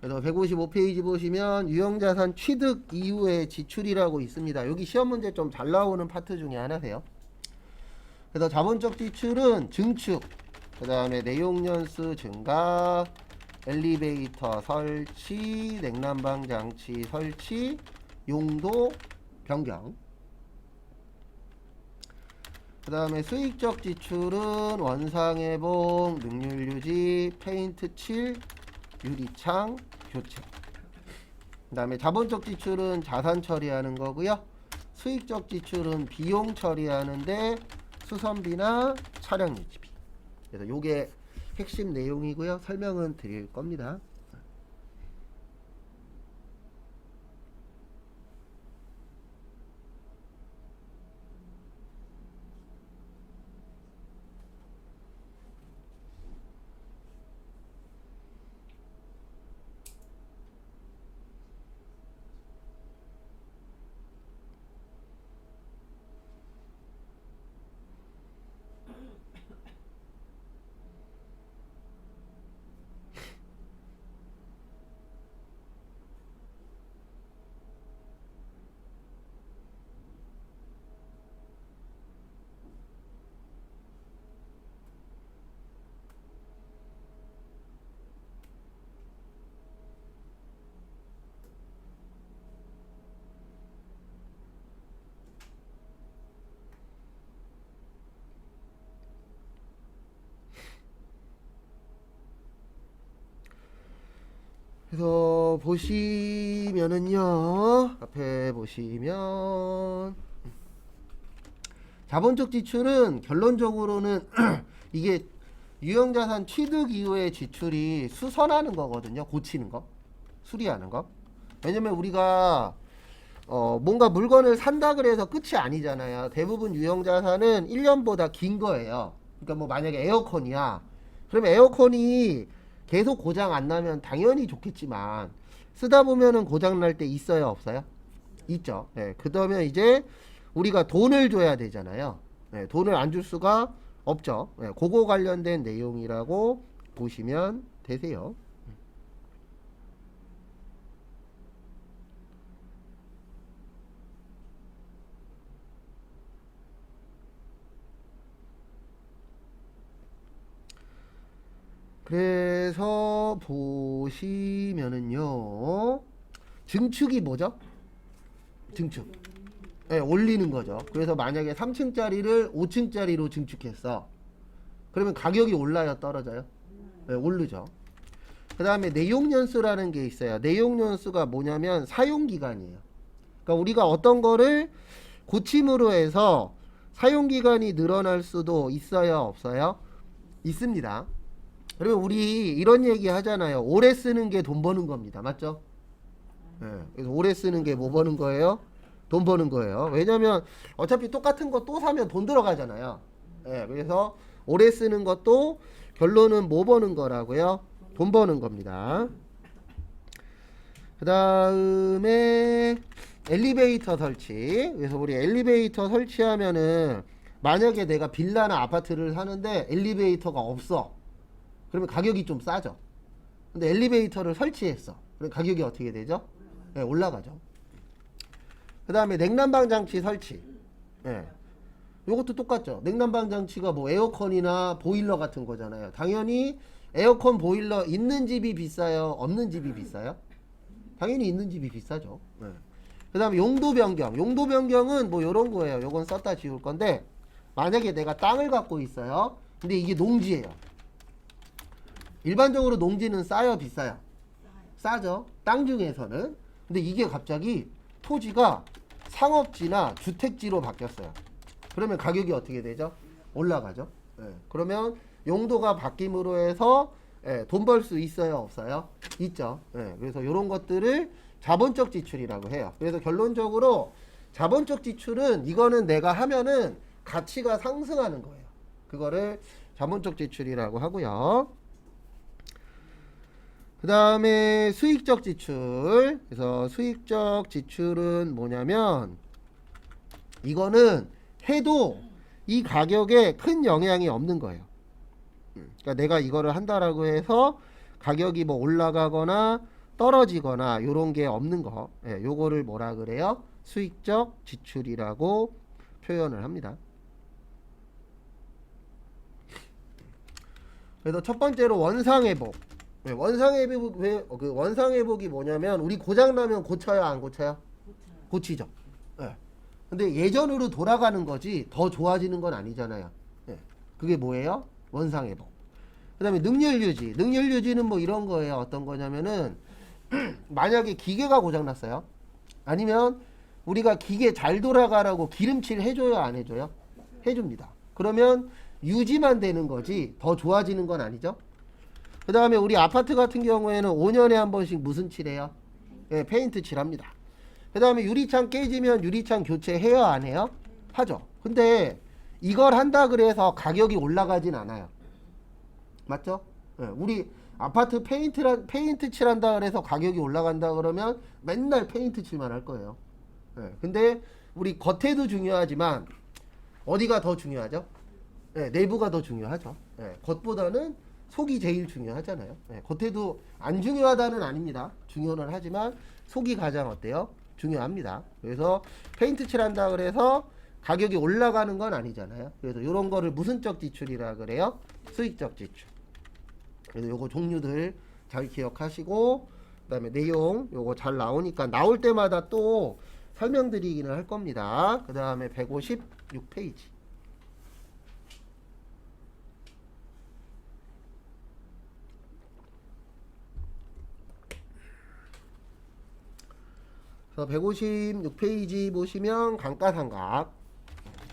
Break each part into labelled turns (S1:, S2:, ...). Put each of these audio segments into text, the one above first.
S1: 그래서 155페이지 보시면 유형자산 취득 이후의 지출이라고 있습니다. 여기 시험 문제 좀 잘 나오는 파트 중에 하나세요. 그래서 자본적 지출은 증축, 그 다음에 내용연수 증가, 엘리베이터 설치, 냉난방 장치 설치, 용도 변경. 그 다음에 수익적 지출은 원상회복, 능률 유지, 페인트 칠, 유리창 교체. 그 다음에 자본적 지출은 자산 처리하는 거고요. 수익적 지출은 비용 처리하는데 수선비나 차량 유지비. 그래서 요게 핵심 내용이고요. 설명은 드릴 겁니다. 그래서 보시면은요, 앞에 보시면 자본적 지출은 결론적으로는 이게 유형자산 취득 이후의 지출이 수선하는 거거든요. 고치는 거, 수리하는 거. 왜냐면 우리가 뭔가 물건을 산다 그래서 끝이 아니잖아요. 대부분 유형자산은 1년보다 긴 거예요. 그러니까 뭐 만약에 에어컨이야. 그러면 에어컨이 계속 고장 안 나면 당연히 좋겠지만 쓰다 보면은 고장 날 때 있어요, 없어요? 있죠. 네, 그러면 이제 우리가 돈을 줘야 되잖아요. 네, 돈을 안 줄 수가 없죠. 네, 그거 관련된 내용이라고 보시면 되세요. 그래서 보시면은요, 증축이 뭐죠? 증축. 네, 올리는 거죠. 그래서 만약에 3층짜리를 5층짜리로 증축했어. 그러면 가격이 올라요, 떨어져요? 네, 오르죠. 그 다음에 내용연수라는 게 있어요. 내용연수가 뭐냐면 사용기간이에요. 그러니까 우리가 어떤 거를 고침으로 해서 사용기간이 늘어날 수도 있어요, 없어요? 있습니다. 그리고 우리 이런 얘기 하잖아요. 오래 쓰는 게 돈 버는 겁니다. 맞죠? 네, 그래서 오래 쓰는 게 뭐 버는 거예요? 돈 버는 거예요. 왜냐면 어차피 똑같은 거 또 사면 돈 들어가잖아요. 네, 그래서 오래 쓰는 것도 결론은 뭐 버는 거라고요? 돈 버는 겁니다. 그 다음에 엘리베이터 설치. 그래서 우리 엘리베이터 설치하면은 만약에 내가 빌라나 아파트를 사는데 엘리베이터가 없어. 그러면 가격이 좀 싸죠. 근데 엘리베이터를 설치했어. 그럼 가격이 어떻게 되죠? 네, 올라가죠. 그 다음에 냉난방 장치 설치. 네. 요것도 똑같죠. 냉난방 장치가 뭐 에어컨이나 보일러 같은 거잖아요. 당연히 에어컨 보일러 있는 집이 비싸요? 없는 집이 비싸요? 당연히 있는 집이 비싸죠. 네. 그 다음에 용도 변경. 용도 변경은 뭐 요런 거예요. 요건 썼다 지울 건데 만약에 내가 땅을 갖고 있어요. 근데 이게 농지예요. 일반적으로 농지는 싸요, 비싸요? 싸죠. 땅 중에서는. 근데 이게 갑자기 토지가 상업지나 주택지로 바뀌었어요. 그러면 가격이 어떻게 되죠? 올라가죠. 예. 그러면 용도가 바뀜으로 해서 예, 돈 벌 수 있어요, 없어요? 있죠. 예. 그래서 이런 것들을 자본적 지출이라고 해요. 그래서 결론적으로 자본적 지출은 이거는 내가 하면은 가치가 상승하는 거예요. 그거를 자본적 지출이라고 하고요. 그 다음에 수익적 지출. 그래서 수익적 지출은 뭐냐면 이거는 해도 이 가격에 큰 영향이 없는 거예요. 그러니까 내가 이거를 한다라고 해서 가격이 뭐 올라가거나 떨어지거나 요런 게 없는 거, 예, 요거를 뭐라 그래요? 수익적 지출이라고 표현을 합니다. 그래서 첫 번째로 원상회복. 네, 원상회복이 뭐냐면 우리 고장나면 고쳐요, 안 고쳐요? 고치죠. 네. 근데 예전으로 돌아가는 거지 더 좋아지는 건 아니잖아요. 네. 그게 뭐예요? 원상회복. 그 다음에 능률유지. 능률유지는 뭐 이런 거예요. 어떤 거냐면은 만약에 기계가 고장났어요. 아니면 우리가 기계 잘 돌아가라고 기름칠 해줘요, 안 해줘요? 해줍니다. 그러면 유지만 되는 거지 더 좋아지는 건 아니죠. 그 다음에 우리 아파트 같은 경우에는 5년에 한 번씩 무슨 칠해요? 예, 페인트 칠합니다. 그 다음에 유리창 깨지면 유리창 교체해요, 안 해요? 하죠. 근데 이걸 한다 그래서 가격이 올라가진 않아요. 맞죠? 예, 우리 아파트 페인트 칠한다 그래서 가격이 올라간다 그러면 맨날 페인트 칠만 할 거예요. 예, 근데 우리 겉에도 중요하지만 어디가 더 중요하죠? 예, 내부가 더 중요하죠. 예, 겉보다는 속이 제일 중요하잖아요. 예, 겉에도 안 중요하다는 아닙니다. 중요는 하지만 속이 가장 어때요? 중요합니다. 그래서 페인트 칠한다 그래서 가격이 올라가는 건 아니잖아요. 그래서 이런 거를 무슨적 지출이라 그래요? 수익적 지출. 그래서 요거 종류들 잘 기억하시고 그 다음에 내용 요거 잘 나오니까 나올 때마다 또 설명드리기는 할 겁니다. 그 다음에 156페이지. 그래서 156페이지 보시면 감가상각.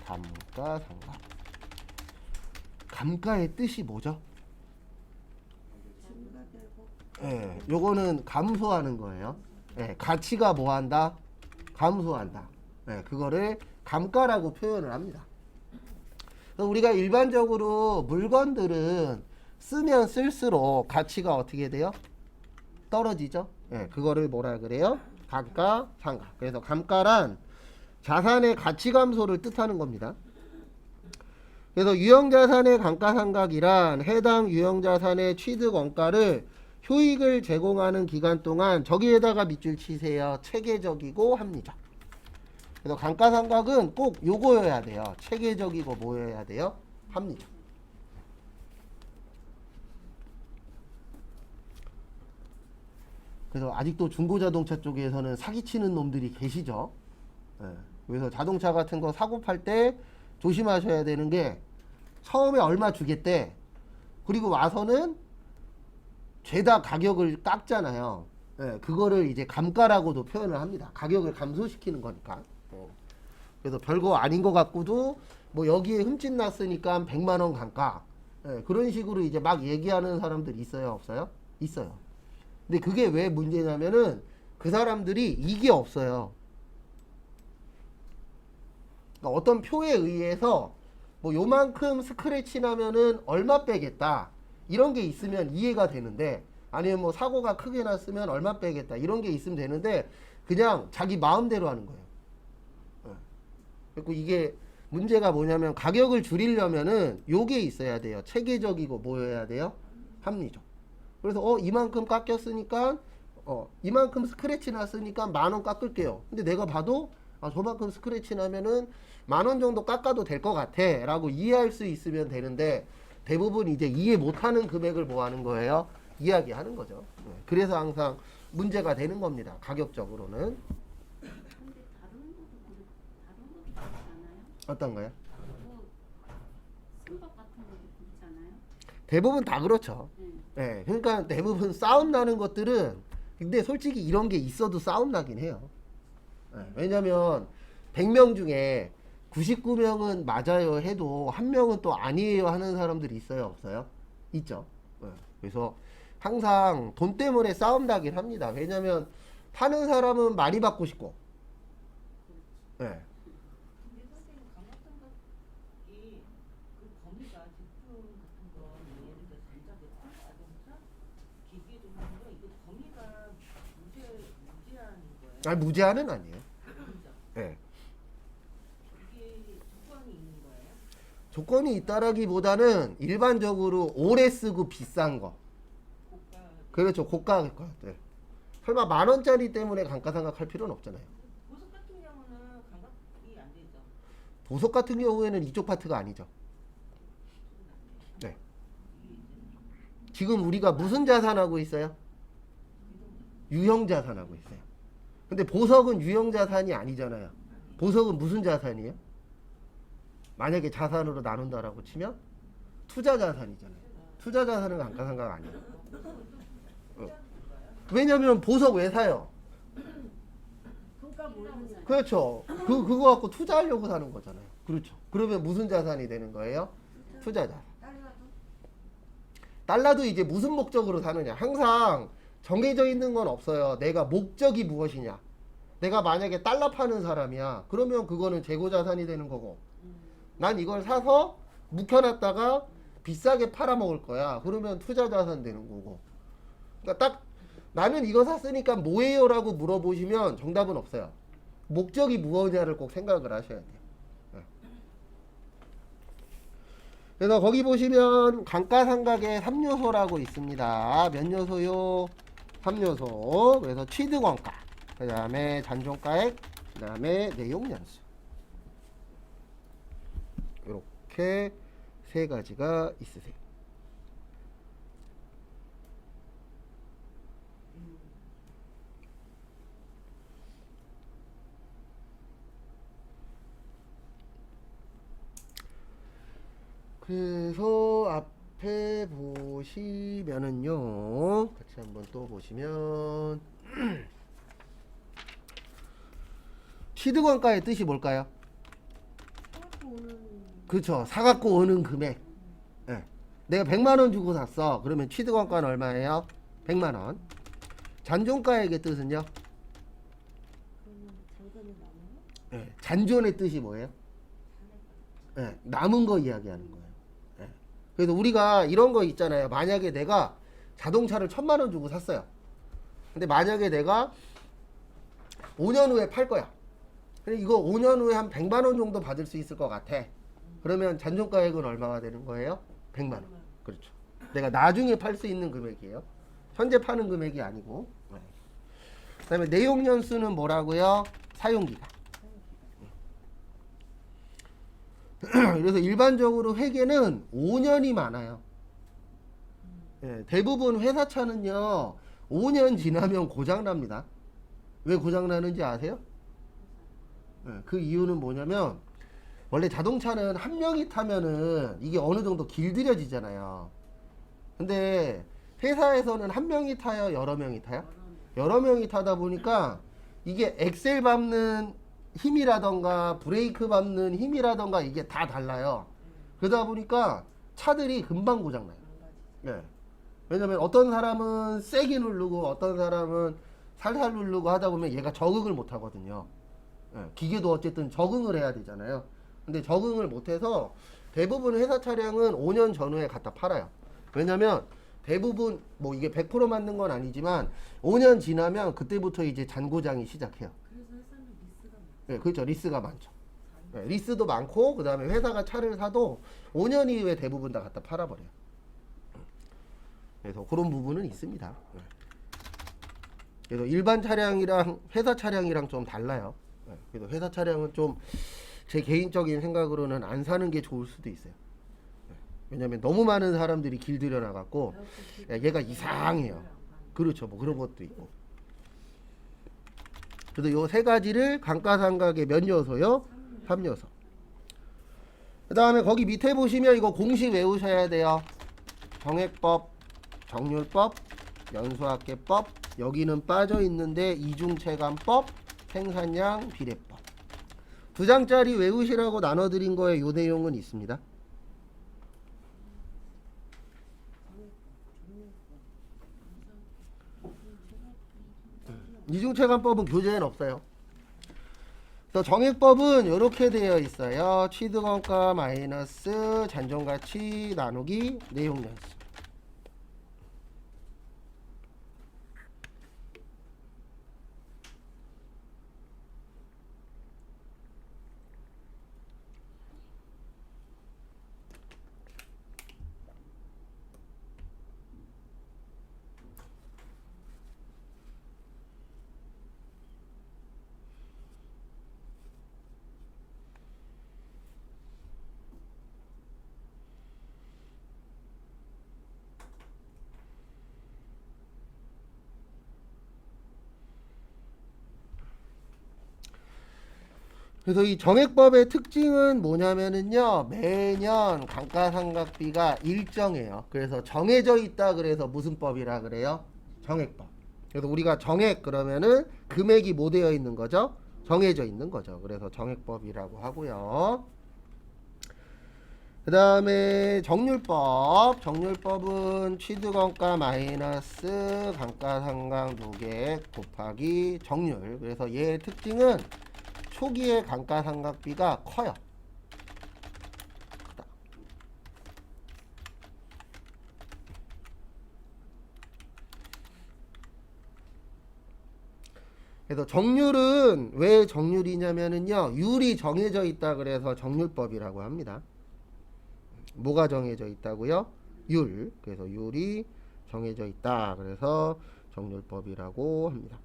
S1: 감가상각. 감가의 뜻이 뭐죠? 예, 요거는 감소하는 거예요. 예, 가치가 뭐 한다? 감소한다. 예, 그거를 감가라고 표현을 합니다. 그래서 우리가 일반적으로 물건들은 쓰면 쓸수록 가치가 어떻게 돼요? 떨어지죠. 예, 그거를 뭐라 그래요? 감가상각. 그래서 감가란 자산의 가치 감소를 뜻하는 겁니다. 그래서 유형자산의 감가상각이란 해당 유형자산의 취득 원가를 효익을 제공하는 기간 동안 저기에다가 밑줄 치세요. 체계적이고 합리적. 그래서 감가상각은 꼭 요거여야 돼요. 체계적이고 뭐여야 돼요? 합리적. 그래서 아직도 중고자동차 쪽에서는 사기치는 놈들이 계시죠. 예. 그래서 자동차 같은 거 사고 팔 때 조심하셔야 되는 게 처음에 얼마 주겠대. 그리고 와서는 죄다 가격을 깎잖아요. 예, 그거를 이제 감가라고도 표현을 합니다. 가격을 감소시키는 거니까. 그래서 별거 아닌 것 같고도 뭐 여기에 흠집 났으니까 100만 원 감가. 예, 그런 식으로 이제 막 얘기하는 사람들 있어요, 없어요? 있어요. 근데 그게 왜 문제냐면은 그 사람들이 이게 없어요. 그러니까 어떤 표에 의해서 뭐 요만큼 스크래치 나면은 얼마 빼겠다. 이런 게 있으면 이해가 되는데 아니면 뭐 사고가 크게 났으면 얼마 빼겠다. 이런 게 있으면 되는데 그냥 자기 마음대로 하는 거예요. 그리고 이게 문제가 뭐냐면 가격을 줄이려면은 요게 있어야 돼요. 체계적이고 뭐여야 돼요? 합리적. 그래서 이만큼 깎였으니까 이만큼 스크래치 났으니까 10,000원 깎을게요. 근데 내가 봐도 저만큼 스크래치 나면은 10,000원 정도 깎아도 될 것 같아 라고 이해할 수 있으면 되는데 대부분 이제 이해 못하는 금액을 뭐 하는 거예요? 이야기하는 거죠. 그래서 항상 문제가 되는 겁니다. 가격적으로는.
S2: 근데 다른 것도 그렇잖아요.
S1: 어떤가요?
S2: 선박 같은 것도 그렇잖아요.
S1: 대부분 다 그렇죠. 네, 그러니까 대부분 싸움 나는 것들은 근데 솔직히 이런 게 있어도 싸움 나긴 해요. 왜냐면 100명 중에 99명은 맞아요 해도 한 명은 또 아니에요 하는 사람들이 있어요, 없어요? 있죠. 그래서 항상 돈 때문에 싸움 나긴 합니다. 왜냐면 파는 사람은 많이 받고 싶고. 네.
S3: 근데 선생님 감가상각이 그 범위가 제품 같은 거 예를 들어 전자제품, 자동차, 기계도 하는 거 이거 범위가 무제한인 거예요?
S1: 아니, 무제한은 아니에요.
S3: 그죠?
S1: 네.
S3: 이게 조건이 있는 거예요?
S1: 조건이 있다라기보다는 일반적으로 오래 쓰고 비싼 거.
S3: 고가
S1: 그렇죠. 고가 것들. 설마 10,000원짜리 때문에 감가상각할 필요는 없잖아요.
S3: 보석 같은 경우는 감각이 안 되죠.
S1: 보석 같은 경우에는 이쪽 파트가 아니죠. 네. 지금 우리가 무슨 자산하고 있어요? 유형 자산하고 있어요. 근데 보석은 유형 자산이 아니잖아요. 보석은 무슨 자산이에요? 만약에 자산으로 나눈다라고 치면 투자 자산이잖아요. 투자 자산은 감가상각 아니에요. 왜냐면 보석 왜 사요?
S2: 그러니까 모르는
S1: 그렇죠. 그거 갖고 투자하려고 사는 거잖아요. 그렇죠. 그러면 무슨 자산이 되는 거예요? 투자 자산. 달러도 이제 무슨 목적으로 사느냐. 항상 정해져 있는 건 없어요. 내가 목적이 무엇이냐. 내가 만약에 달러 파는 사람이야. 그러면 그거는 재고 자산이 되는 거고. 난 이걸 사서 묵혀놨다가 비싸게 팔아먹을 거야. 그러면 투자 자산 되는 거고. 그러니까 딱 나는 이거 샀으니까 뭐예요? 라고 물어보시면 정답은 없어요. 목적이 무엇이냐를 꼭 생각을 하셔야 돼요. 네. 그래서 거기 보시면 감가상각의 3요소라고 있습니다. 몇 요소요? 3요소. 그래서 취득원가, 그 다음에 잔존가액, 그 다음에 내용연수. 이렇게 세 가지가 있으세요. 그래서 앞에 보시면은요, 같이 한번 또 보시면 취득원가의 뜻이 뭘까요? 그렇죠. 사갖고 오는 금액. 예. 내가 100만 원 주고 샀어. 그러면 취득원가는 얼마예요? 100만 원. 잔존가액의 뜻은요? 예. 잔존의 뜻이 뭐예요? 예. 남은 거 이야기하는 거예요. 예. 그래서 우리가 이런 거 있잖아요. 만약에 내가 자동차를 1,000만 원 주고 샀어요. 근데 만약에 내가 5년 후에 팔 거야. 근데 이거 5년 후에 한 100만 원 정도 받을 수 있을 것 같아. 그러면 잔존가액은 얼마가 되는 거예요? 100만 원. 그렇죠. 내가 나중에 팔 수 있는 금액이에요. 현재 파는 금액이 아니고. 그 다음에 내용연수는 뭐라고요? 사용기간. 그래서 일반적으로 회계는 5년이 많아요. 예, 대부분 회사차는요 5년 지나면 고장납니다. 왜 고장나는지 아세요? 예, 그 이유는 뭐냐면 원래 자동차는 한 명이 타면은 이게 어느 정도 길들여지잖아요. 근데 회사에서는 한 명이 타요? 여러 명이 타요? 여러 명이 타다 보니까 이게 엑셀 밟는 힘이라던가 브레이크 밟는 힘이라던가 이게 다 달라요. 그러다 보니까 차들이 금방 고장나요. 네. 왜냐면 어떤 사람은 세게 누르고 어떤 사람은 살살 누르고 하다 보면 얘가 적응을 못 하거든요. 네. 기계도 어쨌든 적응을 해야 되잖아요. 근데 적응을 못해서 대부분 회사 차량은 5년 전후에 갖다 팔아요. 왜냐면 대부분 뭐 이게 100% 맞는 건 아니지만 5년 지나면 그때부터 이제 잔고장이 시작해요.
S2: 그래서 회사는 리스가
S1: 네, 그렇죠. 리스가 많죠. 네, 리스도 많고 그 다음에 회사가 차를 사도 5년 이후에 대부분 다 갖다 팔아버려요. 그래서 그런 부분은 있습니다. 네. 그래서 일반 차량이랑 회사 차량이랑 좀 달라요. 네, 그래서 회사 차량은 좀 제 개인적인 생각으로는 안 사는 게 좋을 수도 있어요. 네, 왜냐면 너무 많은 사람들이 길들여 나갔고 얘가 이상해요. 그렇죠. 뭐 그런 것도 있고. 그래서 요 세 가지를 감가상각의 몇 요소요? 3요소. 그 다음에 거기 밑에 보시면 이거 공식 외우셔야 돼요. 정액법, 정률법, 연수학계법, 여기는 빠져 있는데 이중체감법, 생산량 비례법. 2장짜리 외우시라고 나눠드린 거에 요 내용은 있습니다. 이중체감법은 교재에는 없어요. 그래서 정액법은 이렇게 되어 있어요. 취득원가 마이너스 잔존가치 나누기 내용연수. 그래서 이 정액법의 특징은 뭐냐면은요, 매년 감가상각비가 일정해요. 그래서 정해져 있다 그래서 무슨 법이라 그래요? 정액법. 그래서 우리가 정액 그러면은 금액이 뭐 되어 있는 거죠? 정해져 있는 거죠. 그래서 정액법이라고 하고요. 그 다음에 정률법. 정률법은 취득원가 마이너스 감가상각 누계액 곱하기 정률. 그래서 얘의 특징은 초기에 감가상각비가 커요. 크다. 그래서 정률은 왜 정률이냐면은요, 율이 정해져 있다 그래서 정률법이라고 합니다. 뭐가 정해져 있다고요? 율. 그래서 율이 정해져 있다 그래서 정률법이라고 합니다.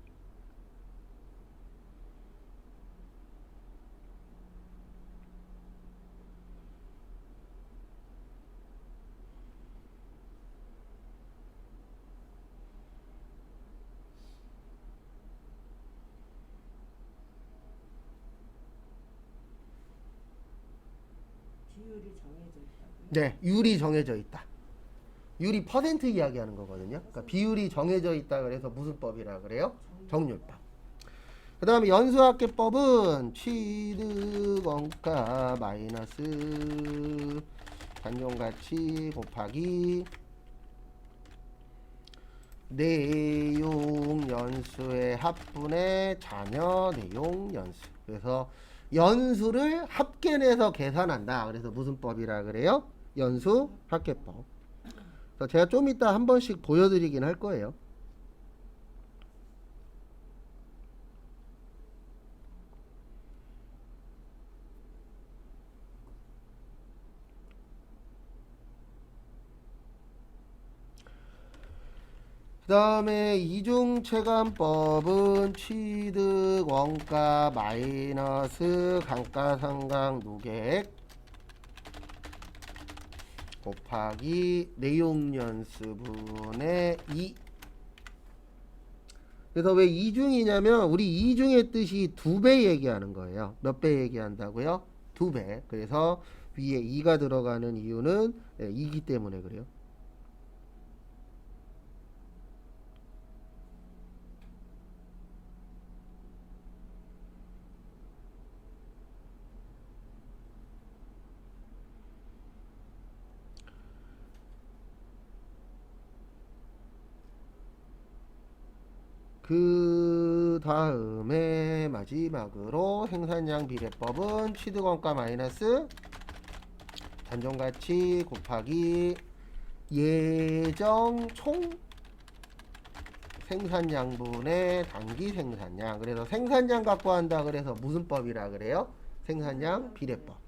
S2: 비율이 정해져 있다고요?
S1: 네, 율이 정해져 있다. 율이 퍼센트 이야기하는 거거든요. 그러니까 비율이 정해져 있다 그래서 무슨 법이라 그래요? 정률법. 그 다음에 연수학계법은 취득원가 마이너스 단종가치 곱하기 내용 연수의 합분의 자녀 내용 연수. 그래서 연수를 합계내서 계산한다. 그래서 무슨 법이라 그래요? 연수학계법. 그래서 제가 좀 이따 한 번씩 보여드리긴 할 거예요. 그 다음에 이중체감법은 취득원가 마이너스 감가상각 누계액 곱하기 내용연수분의 2. 그래서 왜 이중이냐면 우리 이중의 뜻이 2배 얘기하는 거예요. 몇 배 얘기한다고요? 2배. 그래서 위에 2가 들어가는 이유는 2기 때문에 그래요. 그 다음에 마지막으로 생산량 비례법은 취득원가 마이너스 단종가치 곱하기 예정 총 생산량분의 단기 생산량. 그래서 생산량 갖고 한다 그래서 무슨 법이라 그래요? 생산량 비례법.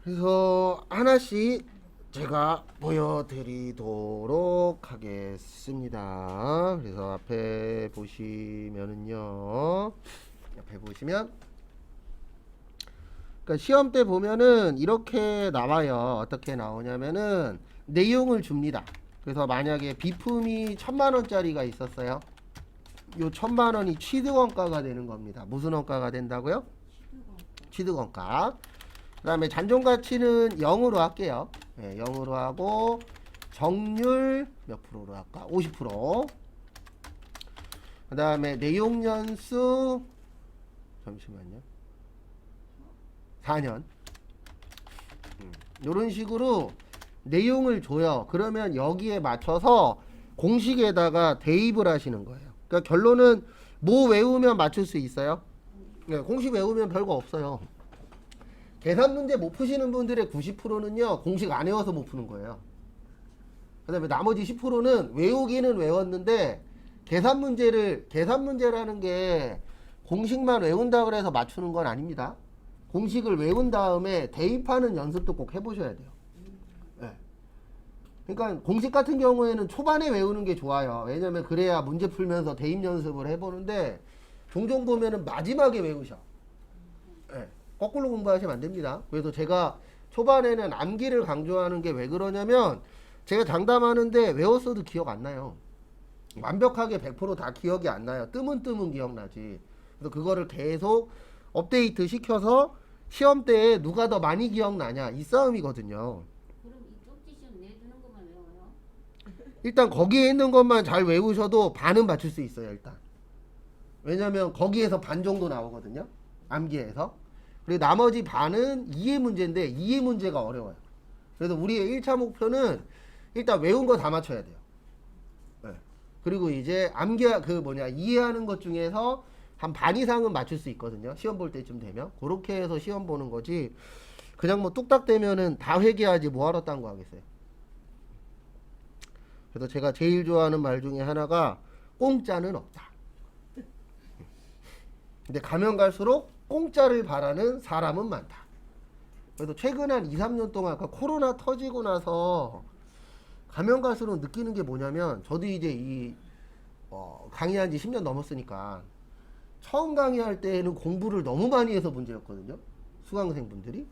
S1: 그래서 하나씩 제가 보여드리도록 하겠습니다. 그래서 앞에 보시면은요, 앞에 보시면, 그러니까 시험 때 보면은 이렇게 나와요. 어떻게 나오냐면은 내용을 줍니다. 그래서 만약에 비품이 1000만원짜리가 있었어요. 요 1000만원이 취득원가가 되는 겁니다. 무슨 원가가 된다고요? 취득원가. 그 다음에 잔존가치는 0으로 할게요. 네, 0으로 하고 정률 몇 프로로 할까? 50%. 그 다음에 내용연수 잠시만요. 4년. 이런 식으로 내용을 줘요. 그러면 여기에 맞춰서 공식에다가 대입을 하시는 거예요. 그러니까 결론은 뭐 외우면 맞출 수 있어요? 네, 공식 외우면 별거 없어요. 계산 문제 못 푸시는 분들의 90%는요 공식 안 외워서 못 푸는 거예요. 그 다음에 나머지 10%는 외우기는 외웠는데 계산 문제라는 게 공식만 외운다 그래서 맞추는 건 아닙니다. 공식을 외운 다음에 대입하는 연습도 꼭 해보셔야 돼요. 네. 그러니까 공식 같은 경우에는 초반에 외우는 게 좋아요. 왜냐면 그래야 문제 풀면서 대입 연습을 해보는데 종종 보면은 마지막에 외우셔. 네. 거꾸로 공부하시면 안 됩니다. 그래서 제가 초반에는 암기를 강조하는 게 왜 그러냐면 제가 장담하는데 외웠어도 기억 안 나요. 완벽하게 100% 다 기억이 안 나요. 뜨문뜨문 기억나지. 그래서 그거를 계속 업데이트 시켜서 시험 때에 누가 더 많이 기억나냐 이 싸움이거든요.
S4: 그럼 이 쪽지시험 내주는 것만 외워요?
S1: 일단 거기에 있는 것만 잘 외우셔도 반은 맞출 수 있어요. 일단 왜냐면 거기에서 반 정도 나오거든요. 암기에서. 그리고 나머지 반은 이해 문제인데 이해 문제가 어려워요. 그래서 우리의 1차 목표는 일단 외운 거 다 맞춰야 돼요. 네. 그리고 이제 이해하는 것 중에서 한 반 이상은 맞출 수 있거든요. 시험 볼 때쯤 되면. 그렇게 해서 시험 보는 거지. 그냥 뭐 뚝딱 되면은 다 회계하지 뭐하러 딴 거 하겠어요. 그래서 제가 제일 좋아하는 말 중에 하나가 공짜는 없다. 근데 가면 갈수록 공짜를 바라는 사람은 많다. 그래서 최근 한 2, 3년 동안 아까 코로나 터지고 나서 가면 갈수록 느끼는 게 뭐냐면 저도 이제 강의한 지 10년 넘었으니까 처음 강의할 때는 공부를 너무 많이 해서 문제였거든요. 수강생분들이.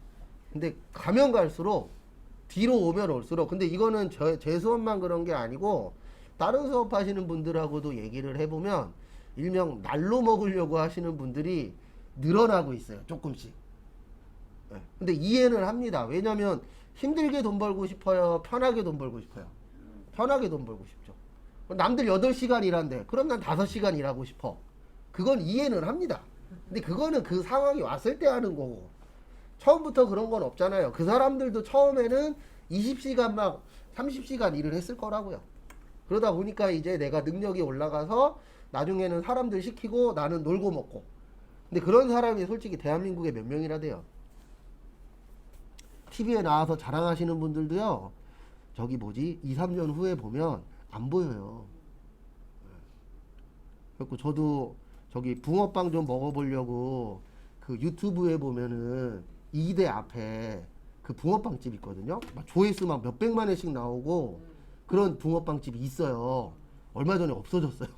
S1: 근데 가면 갈수록 뒤로 오면 올수록 근데 이거는 제 수업만 그런 게 아니고 다른 수업 하시는 분들하고도 얘기를 해보면 일명 날로 먹으려고 하시는 분들이 늘어나고 있어요. 조금씩. 네. 근데 이해는 합니다. 왜냐면 힘들게 돈 벌고 싶어요? 편하게 돈 벌고 싶어요? 편하게 돈 벌고 싶죠. 남들 8시간 일한대. 그럼 난 5시간 일하고 싶어. 그건 이해는 합니다. 근데 그거는 그 상황이 왔을 때 하는 거고 처음부터 그런 건 없잖아요. 그 사람들도 처음에는 20시간 막 30시간 일을 했을 거라고요. 그러다 보니까 이제 내가 능력이 올라가서 나중에는 사람들 시키고 나는 놀고 먹고. 근데 그런 사람이 솔직히 대한민국에 몇 명이나 돼요. TV에 나와서 자랑하시는 분들도요. 저기 2, 3년 후에 보면 안 보여요. 그래서 저도 저기 붕어빵 좀 먹어보려고 그 유튜브에 보면은 2대 앞에 그 붕어빵 집 있거든요. 막 조회수 막 몇백만 회씩 나오고 그런 붕어빵 집이 있어요. 얼마 전에 없어졌어요.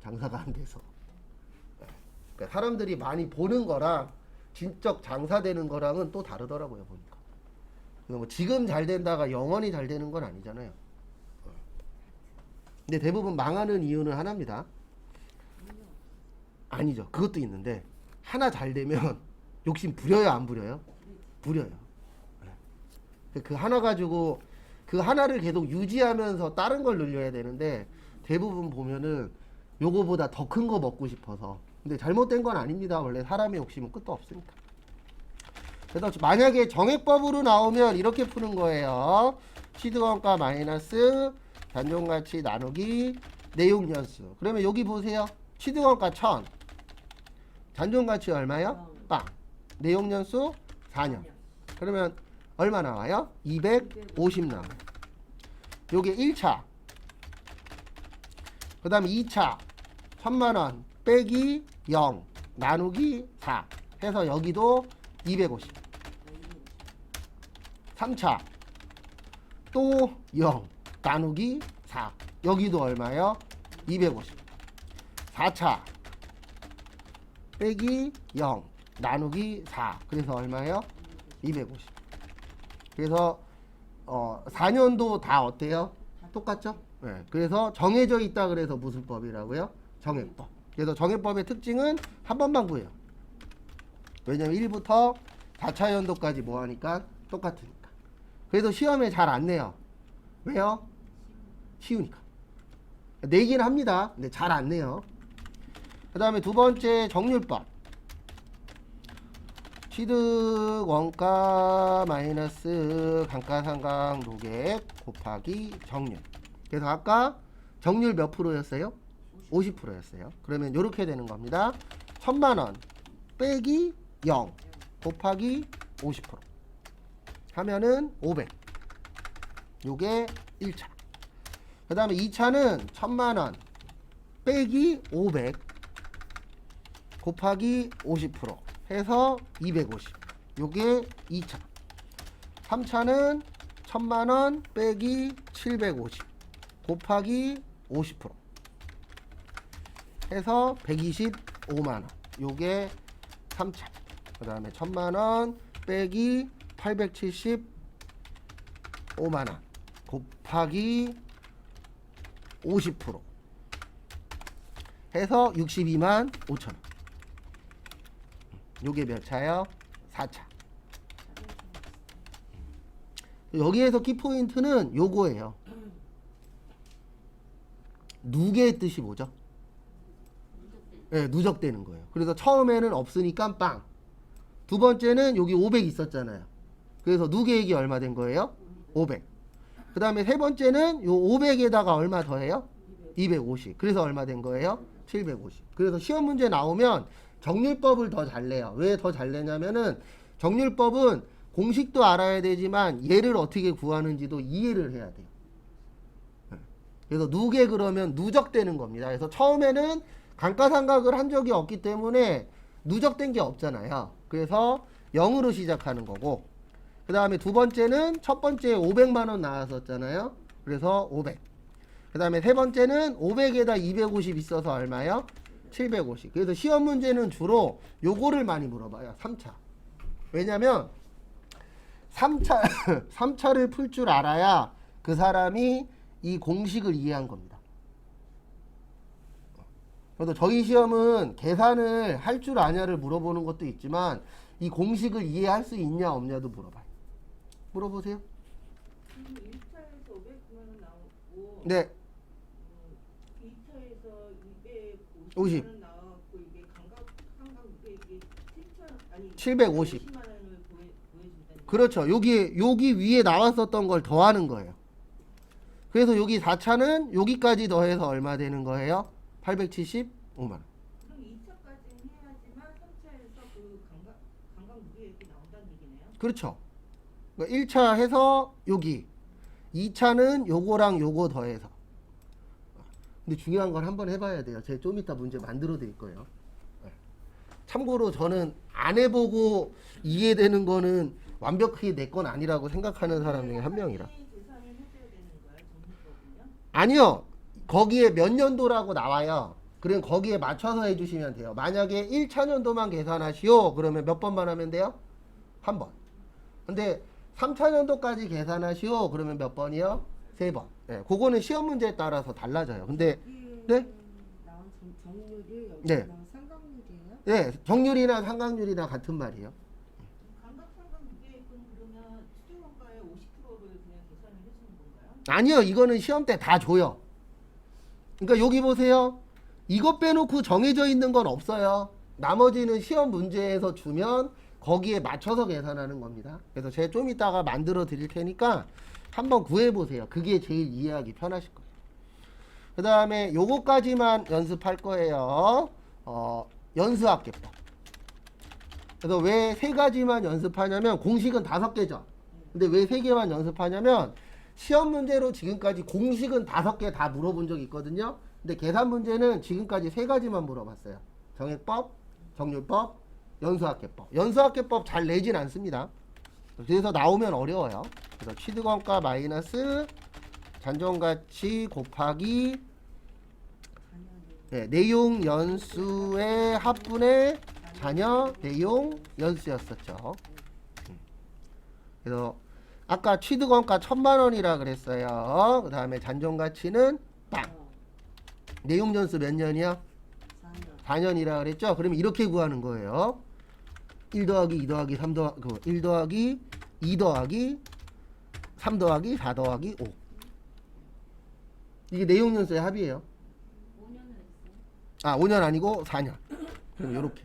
S1: 장사가 안 돼서. 그러니까 사람들이 많이 보는 거랑 진적 장사되는 거랑은 또 다르더라고요 보니까. 뭐 지금 잘 된다가 영원히 잘 되는 건 아니잖아요. 근데 대부분 망하는 이유는 하나입니다. 아니죠. 그것도 있는데 하나 잘 되면 욕심 부려요 안 부려요? 부려요. 그 하나 가지고 그 하나를 계속 유지하면서 다른 걸 늘려야 되는데 대부분 보면은 요거보다 더 큰 거 먹고 싶어서. 근데 잘못된 건 아닙니다. 원래 사람의 욕심은 끝도 없으니까. 그래서 만약에 정액법으로 나오면 이렇게 푸는 거예요. 시드원가 마이너스 잔존가치 나누기 내용연수. 그러면 여기 보세요. 시드원가 1000 잔존가치 얼마요? 빵. 내용연수 4년. 그러면 얼마 나와요? 250 나와요. 요게 1차. 그 다음에 2차 1000만원 빼기 0 나누기 4 해서 여기도 250. 3차 또 0 나누기 4 여기도 얼마요? 250. 4차 빼기 0 나누기 4 그래서 얼마요? 250. 그래서 4년도 다 어때요? 똑같죠? 네. 그래서 정해져 있다 그래서 무슨 법이라고요? 정액법. 그래서 정액법의 특징은 한 번만 구해요. 왜냐면 1부터 4차 연도까지 뭐 하니까 똑같으니까. 그래서 시험에 잘 안 내요. 왜요? 쉬우니까. 내긴 합니다. 근데 잘 안 내요. 그 다음에 두 번째 정률법. 취득 원가 마이너스 감가상각 노객 곱하기 정률. 그래서 아까 정률 몇 프로였어요? 50%였어요. 그러면 이렇게 되는 겁니다. 1000만원 빼기 0 곱하기 50% 하면은 500. 요게 1차. 그 다음에 2차는 1000만원 빼기 500 곱하기 50% 해서 250. 요게 2차. 3차는 1000만원 빼기 750 곱하기 50% 해서 125만원. 요게 3차. 그 다음에 1000만원 빼기 875만원 곱하기 50% 해서 62만 5천원. 요게 몇 차요? 4차. 여기에서 키포인트는 요거예요. 누계의 뜻이 뭐죠? 네, 누적되는 거예요. 그래서 처음에는 없으니까 빵. 두 번째는 여기 500 있었잖아요. 그래서 누계액이 얼마 된 거예요? 500. 그 다음에 세 번째는 요 500에다가 얼마 더해요? 250. 그래서 얼마 된 거예요? 750. 그래서 시험 문제 나오면 정률법을 더 잘 내요. 왜 더 잘 내냐면은 정률법은 공식도 알아야 되지만 얘를 어떻게 구하는지도 이해를 해야 돼요. 그래서 누계 그러면 누적되는 겁니다. 그래서 처음에는 감가상각을 한 적이 없기 때문에 누적된 게 없잖아요. 그래서 0으로 시작하는 거고, 그 다음에 두 번째는 첫 번째에 500만원 나왔었잖아요. 그래서 500. 그 다음에 세 번째는 500에다 250 있어서 얼마요? 750. 그래서 시험 문제는 주로 요거를 많이 물어봐요. 3차. 왜냐면 3차를 풀 줄 알아야 그 사람이 이 공식을 이해한 겁니다. 그래서 저희 시험은 계산을 할 줄 아냐를 물어보는 것도 있지만 이 공식을 이해할 수 있냐 없냐도 물어봐요. 물어보세요.
S3: 1차에서 500만원 나오고
S1: 네.
S3: 2차에서
S1: 50.
S3: 250만원 나왔고 이게 감각 이게
S1: 750.
S3: 50만 원을 보여준다는.
S1: 그렇죠. 여기 위에 나왔었던 걸 더하는 거예요. 그래서 여기 4차는 여기까지 더해서 얼마 되는 거예요? 875만 원.
S3: 그럼 2차까지는 해야지만 3차에서 그 감각 무게액이 나온다는 얘기네요.
S1: 그렇죠. 그러니까 1차 해서 여기, 2차는 요거랑 요거 더해서. 근데 중요한 건 한번 해봐야 돼요. 제가 좀 이따 문제 만들어 드릴 거예요. 참고로 저는 안 해보고 이해되는 거는 완벽하게 내 건 아니라고 생각하는 사람 중에 한 명이라.
S3: 계산을 해줘야 되는 거예요, 정리법은요?
S1: 아니요. 거기에 몇 년도라고 나와요. 그럼 거기에 맞춰서 해주시면 돼요. 만약에 1차 년도만 계산하시오. 그러면 몇 번만 하면 돼요? 한 번. 근데 3차 년도까지 계산하시오. 그러면 몇 번이요? 3번. 네, 그거는 시험 문제에 따라서 달라져요. 근데 네?
S2: 나온 정률이 여기
S1: 네.
S2: 나온 상각률이에요?
S1: 네, 정률이나 상각률이나 같은 말이에요.
S3: 감각 무게액은 그러면 수준원가의 50%를 그냥 계산을 해주는 건가요?
S1: 아니요. 이거는 시험 때 다 줘요. 그러니까 여기 보세요. 이것 빼놓고 정해져 있는 건 없어요. 나머지는 시험 문제에서 주면 거기에 맞춰서 계산하는 겁니다. 그래서 제가 좀 이따가 만들어 드릴 테니까 한번 구해보세요. 그게 제일 이해하기 편하실 거예요. 그 다음에 요거까지만 연습할 거예요. 연수합계법. 그래서 왜 세 가지만 연습하냐면 공식은 5개죠. 근데 왜 3개만 연습하냐면 시험 문제로 지금까지 공식은 5개 다 물어본 적이 있거든요. 근데 계산 문제는 지금까지 3가지만 물어봤어요. 정액법, 정률법, 연수합계법. 연수합계법 잘 내진 않습니다. 그래서 나오면 어려워요. 그래서 취득원가 마이너스 잔존가치 곱하기 네, 내용 연수의 합분의 잔여 내용 연수였었죠. 그래서 아까 취득원가 1000만원이라 그랬어요. 그 다음에 잔존가치는 빵. 내용 연수 몇 년이야? 4년이라 그랬죠? 그러면 이렇게 구하는 거예요. 1 더하기 2 더하기 3 더하기 1 더하기 2 더하기 3 더하기 4 더하기 5. 이게 내용 연수의 합이에요.
S4: 5년을 했어요.
S1: 아, 5년 아니고 4년. 그럼 요렇게.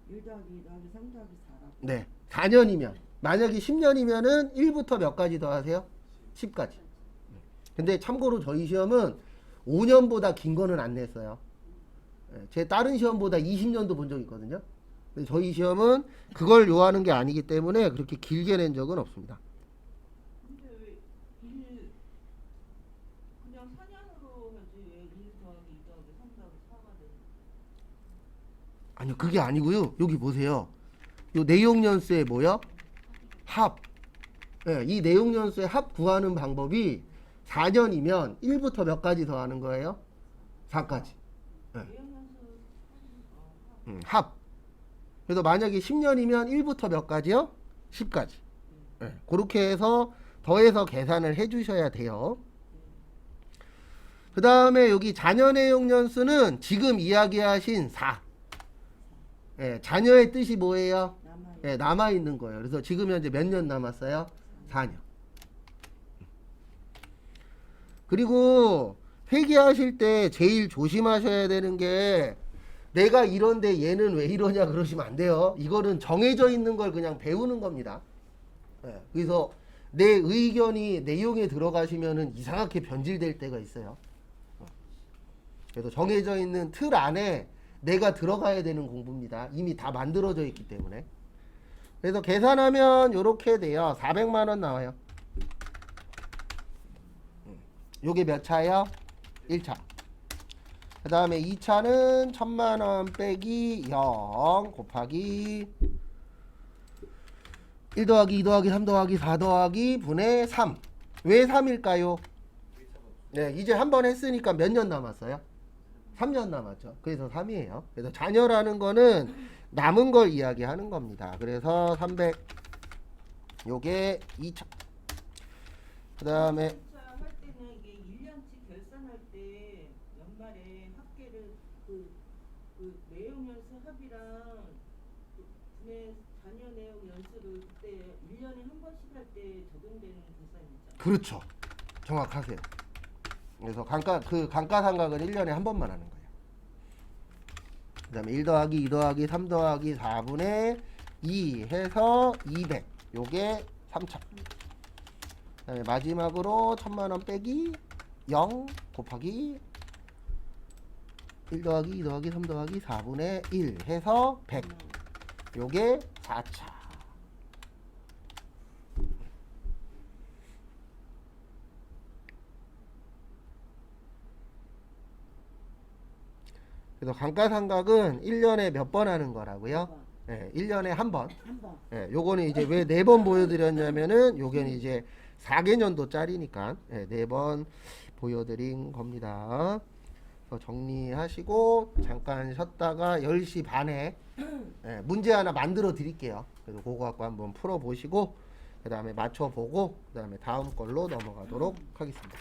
S2: 1 더하기 2 더하기 3 더하기 4라고.
S1: 네. 4년이면 만약에 10년이면은 1부터 몇 가지 더 하세요? 10까지. 근데 참고로 저희 시험은 5년보다 긴 거는 안 냈어요. 예, 제 다른 시험보다 20년도 본 적 있거든요. 근데 저희 시험은 그걸 요하는 게 아니기 때문에 그렇게 길게 낸 적은 없습니다.
S3: 근데 왜 1, 그냥 4년으로 하지 왜 1 더하기 2 더하기 3 더하기 4가 되는
S1: 아니요, 그게 아니고요. 여기 보세요. 요 내용 연수의 뭐요? 합. 예, 이 내용 연수의 합 구하는 방법이 4년이면 1부터 몇 가지 더 하는 거예요? 4까지.
S3: 내용연수
S1: 합. 그래서 만약에 10년이면 1부터 몇 가지요? 10까지. 예, 그렇게 해서 더해서 계산을 해 주셔야 돼요. 그 다음에 여기 자녀 내용 연수는 지금 이야기하신 4. 예, 자녀의 뜻이 뭐예요?
S2: 남아요.
S1: 예, 남아있는 거예요. 그래서 지금 현재 몇 년 남았어요? 4년. 그리고 회계하실 때 제일 조심하셔야 되는 게 내가 이런데 얘는 왜 이러냐 그러시면 안 돼요. 이거는 정해져 있는 걸 그냥 배우는 겁니다. 예, 그래서 내 의견이 내용에 들어가시면은 이상하게 변질될 때가 있어요. 그래서 정해져 있는 틀 안에 내가 들어가야 되는 공부입니다. 이미 다 만들어져 있기 때문에. 그래서 계산하면 이렇게 돼요. 400만 원 나와요. 요게 몇 차예요? 1차. 그 다음에 2차는 1000만 원 빼기 0 곱하기 1 더하기 2 더하기 3 더하기 4 더하기 분의 3. 왜 3일까요? 네, 이제 한 번 했으니까 몇 년 남았어요? 3년 남았죠. 그래서 3이에요. 그래서 자녀라는 거는 남은 걸 이야기하는 겁니다. 그래서 300 요게 2차. 그 다음에
S3: 할 때는 이게 1년치 결산할 때 연말에 합계를 그 내용연수 합이랑 그 분의 자녀 내용 연수를 그때 1년에 한 번씩 할 때 적용되는 계산이죠.
S1: 그렇죠. 정확하세요. 그래서 감가상각은 1년에 한 번만 하는 거예요. 그 다음에 1 더하기 2 더하기 3 더하기 4분의 2 해서 200. 요게 3차. 그 다음에 마지막으로 1000만 원 빼기 0 곱하기 1 더하기 2 더하기 3 더하기 4분의 1 해서 100. 요게 4차. 그래서 감가상각은 1년에 몇 번 하는 거라고요? 예, 1년에 한 번.
S2: 한 번.
S1: 예, 요거는 이제 왜 4번 보여드렸냐면은 요게는 이제 4개년도짜리니까 4번 보여드린 겁니다. 그래서 정리하시고 잠깐 쉬었다가 10시 반에 문제 하나 만들어 드릴게요. 그래서 그거 갖고 한번 풀어보시고 그 다음에 맞춰보고 그 다음에 다음 걸로 넘어가도록 하겠습니다.